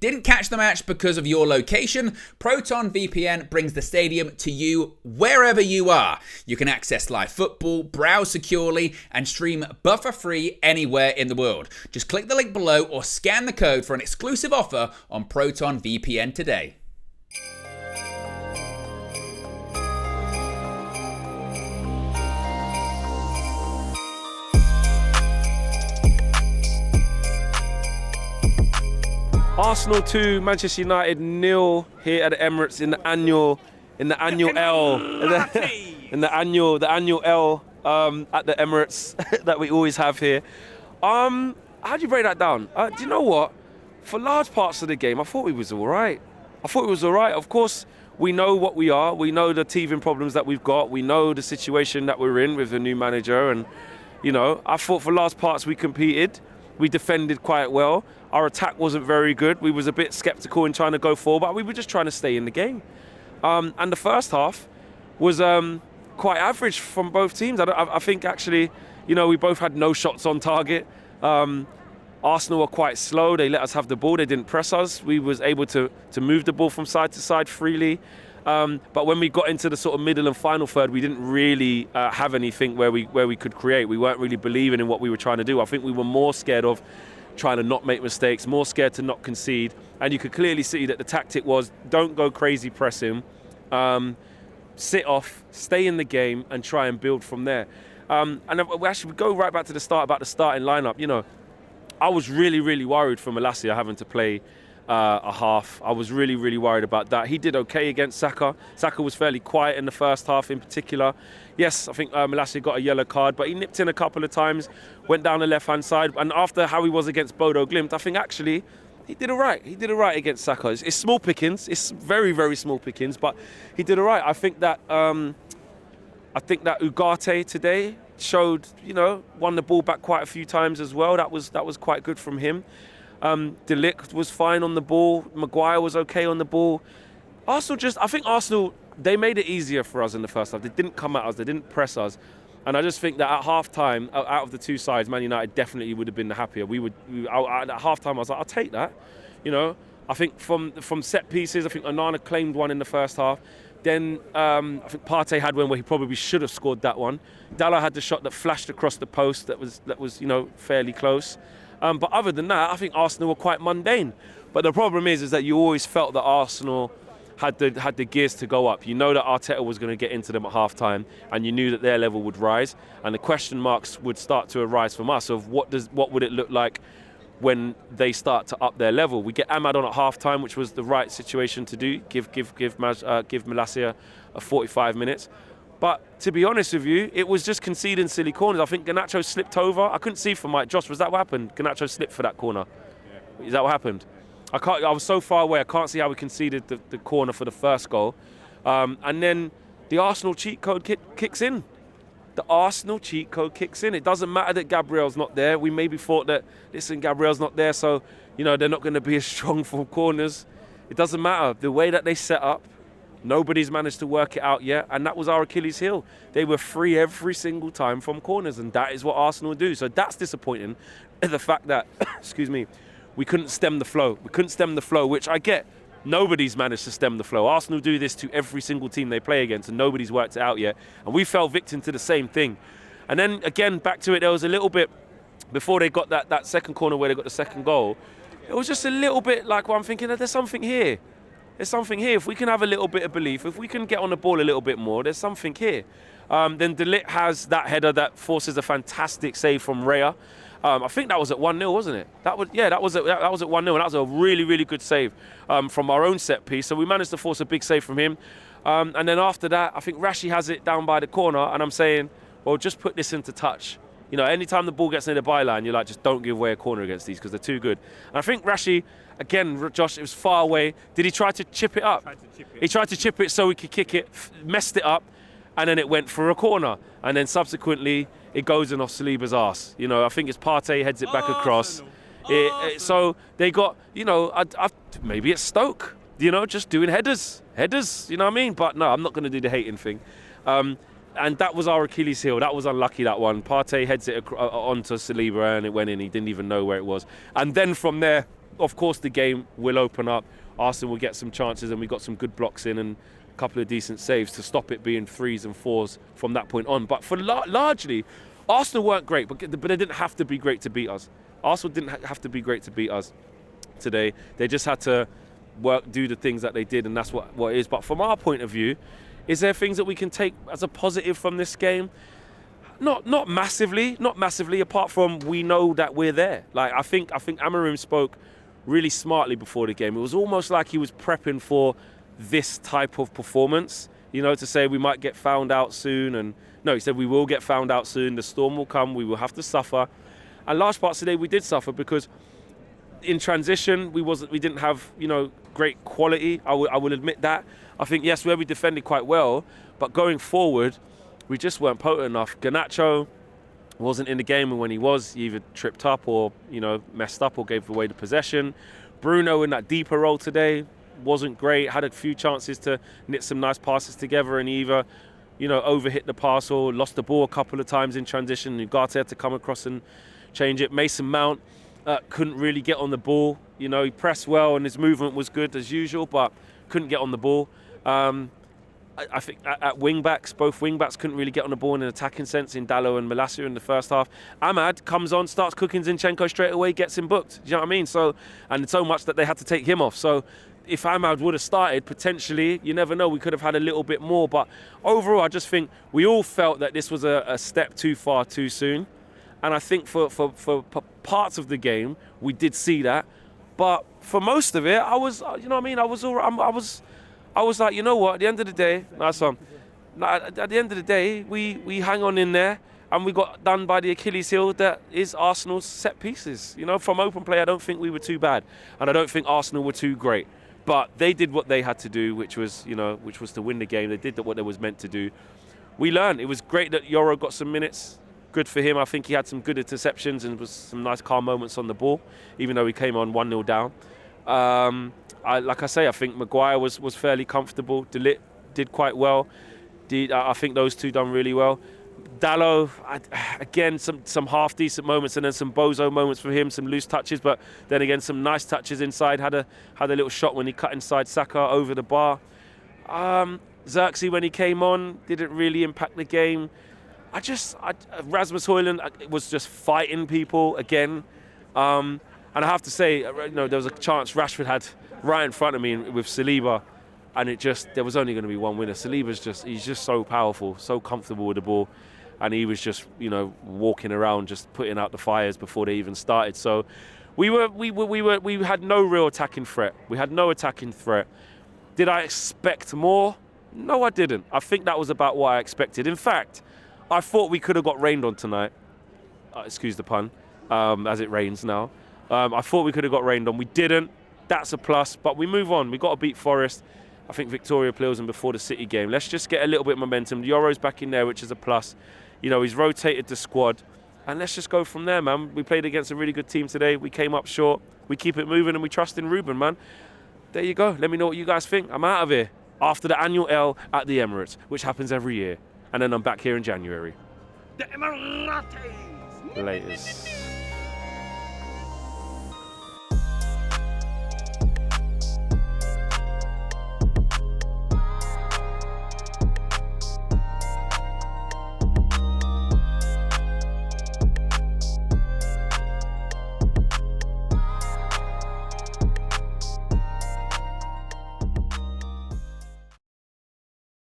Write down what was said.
Didn't catch the match because of your location? Proton VPN brings the stadium to you wherever you are. You can access live football, browse securely, and stream buffer-free anywhere in the world. Just click the link below or scan the code for an exclusive offer on Proton VPN today. Arsenal 2, Manchester United 0 here at the Emirates in the annual L, the annual L at the Emirates that we always have here. How do you break that down? Do you know what? For large parts of the game, I thought we was all right. Of course, we know what we are. We know the teething problems that we've got. We know the situation that we're in with the new manager, and I thought for large parts we competed. We defended quite well. Our attack wasn't very good. We was a bit sceptical in trying to go forward, but we were just trying to stay in the game. And the first half was quite average from both teams. I think actually, we both had no shots on target. Arsenal were quite slow. They let us have the ball. They didn't press us. We was able to move the ball from side to side freely. But when we got into the sort of middle and final third, we didn't really have anything where we could create. We weren't really believing in what we were trying to do. I think we were more scared of trying to not make mistakes, more scared to not concede. And you could clearly see that the tactic was don't go crazy pressing, sit off, stay in the game and try and build from there. And we actually go right back to the start about the starting lineup. I was really, really worried for Malacia having to play a half. I was really, really worried about that. He did okay against Saka. Saka was fairly quiet in the first half in particular. Yes, I think Malacia got a yellow card, but he nipped in a couple of times, went down the left-hand side. And after how he was against Bodo Glimt, I think actually he did all right. He did all right against Saka. It's small pickings. It's very, very small pickings, but he did all right. I think that Ugarte today showed, won the ball back quite a few times as well. That was quite good from him. De Ligt was fine on the ball. Maguire was okay on the ball. I think Arsenal, they made it easier for us in the first half. They didn't come at us. They didn't press us. And I just think that at half-time, out of the two sides, Man United definitely would have been the happier. At half-time, I was like, I'll take that. I think from set pieces, I think Onana claimed one in the first half. Then I think Partey had one where he probably should have scored that one. Dalla had the shot that flashed across the post that was fairly close. But other than that, I think Arsenal were quite mundane. But the problem is that you always felt that Arsenal had the gears to go up. You know that Arteta was going to get into them at half-time, and you knew that their level would rise, and the question marks would start to arise from us of what would it look like when they start to up their level. We get Ahmad on at half-time, which was the right situation to do. Give Malacia a 45 minutes. But to be honest with you, it was just conceding silly corners. I think Garnacho slipped over. I couldn't see from Mike. Josh, was that what happened? Garnacho slipped for that corner. Yeah. Is that what happened? I was so far away. I can't see how we conceded the corner for the first goal. And then the Arsenal cheat code kicks in. The Arsenal cheat code kicks in. It doesn't matter that Gabriel's not there. We maybe thought that, listen, Gabriel's not there, so they're not going to be as strong from corners. It doesn't matter. The way that they set up, nobody's managed to work it out yet, and that was our Achilles heel. They were free every single time from corners, and that is what Arsenal do. So that's disappointing. The fact that, we couldn't stem the flow. Which I get. Nobody's managed to stem the flow. Arsenal do this to every single team they play against, and nobody's worked it out yet. And we fell victim to the same thing. And then, again, back to it, there was a little bit, before they got that second corner where they got the second goal, it was just a little bit like, I'm thinking that there's something here. There's something here. If we can have a little bit of belief, if we can get on the ball a little bit more, there's something here. Then De Ligt has that header that forces a fantastic save from Raya. I think that was at 1-0, wasn't it? That was at 1-0, and that was a really, really good save from our own set piece. So we managed to force a big save from him. And then after that, I think Rashi has it down by the corner, and I'm saying, well, just put this into touch. Anytime the ball gets near the byline, you're like, just don't give away a corner against these because they're too good. And I think Rashi, again, Josh, it was far away. Did he try to chip it up? He tried to chip it so he could kick it, messed it up, and then it went for a corner. And then subsequently, it goes in off Saliba's arse. I think it's Partey heads it back across. So they got, maybe it's Stoke, just doing headers, you know what I mean? But no, I'm not going to do the hating thing. And that was our Achilles heel. That was unlucky, that one. Partey heads it onto Saliba and it went in. He didn't even know where it was. And then from there, of course, the game will open up. Arsenal will get some chances, and we got some good blocks in and a couple of decent saves to stop it being 3s and 4s from that point on. But for largely, Arsenal weren't great, but they didn't have to be great to beat us. Arsenal didn't have to be great to beat us today. They just had to do the things that they did, and that's what it is. But from our point of view, is there things that we can take as a positive from this game? Not massively, apart from we know that we're there. Like I think Amorim spoke really smartly before the game. It was almost like he was prepping for this type of performance, to say we might get found out soon. And no, he said we will get found out soon. The storm will come. We will have to suffer. And large parts of the day we did suffer because in transition we didn't have great quality. I will admit that. I think yes, where we defended quite well, but going forward we just weren't potent enough. Garnacho wasn't in the game, and when he was, he either tripped up or messed up or gave away the possession. Bruno in that deeper role today wasn't great. Had a few chances to knit some nice passes together, and he either overhit the pass or lost the ball a couple of times in transition. Ugarte had to come across and change it. Mason Mount couldn't really get on the ball. He pressed well and his movement was good as usual, but couldn't get on the ball. I think at wing-backs, both wing-backs couldn't really get on the ball in an attacking sense in Dalot and Malacia in the first half. Ahmad comes on, starts cooking Zinchenko straight away, gets him booked. Do you know what I mean? So much that they had to take him off. So if Ahmad would have started, potentially, you never know, we could have had a little bit more. But overall, I just think we all felt that this was a step too far too soon. And I think for parts of the game, we did see that. But for most of it, I was, I was like, you know what? At the end of the day, nice one. At the end of the day, we hang on in there, and we got done by the Achilles heel that is Arsenal's set pieces. From open play, I don't think we were too bad, and I don't think Arsenal were too great. But they did what they had to do, which was to win the game. They did what they was meant to do. We learned. It was great that Yoro got some minutes. Good for him. I think he had some good interceptions and was some nice calm moments on the ball, even though he came on 1-0 down. I think Maguire was fairly comfortable. De Ligt did quite well. I think those two done really well. Dalot, again, some half-decent moments and then some bozo moments for him, some loose touches, but then again, some nice touches inside. Had a little shot when he cut inside Saka over the bar. Xerxes, when he came on, didn't really impact the game. Rasmus Højlund was just fighting people again. And I have to say, there was a chance Rashford had right in front of me with Saliba, and there was only going to be one winner. Saliba's he's just so powerful, so comfortable with the ball, and he was just, walking around, just putting out the fires before they even started. So we had no real attacking threat. We had no attacking threat. Did I expect more? No, I didn't. I think that was about what I expected. In fact, I thought we could have got rained on tonight. Excuse the pun, as it rains now. I thought we could have got rained on. We didn't. That's a plus, but we move on. We got to beat Forest. I think Victoria plays them before the City game. Let's just get a little bit of momentum. Yoro's back in there, which is a plus. He's rotated the squad, and let's just go from there, man. We played against a really good team today. We came up short. We keep it moving, and we trust in Ruben, man. There you go. Let me know what you guys think. I'm out of here after the annual L at the Emirates, which happens every year, and then I'm back here in January. The Emirates! Latest.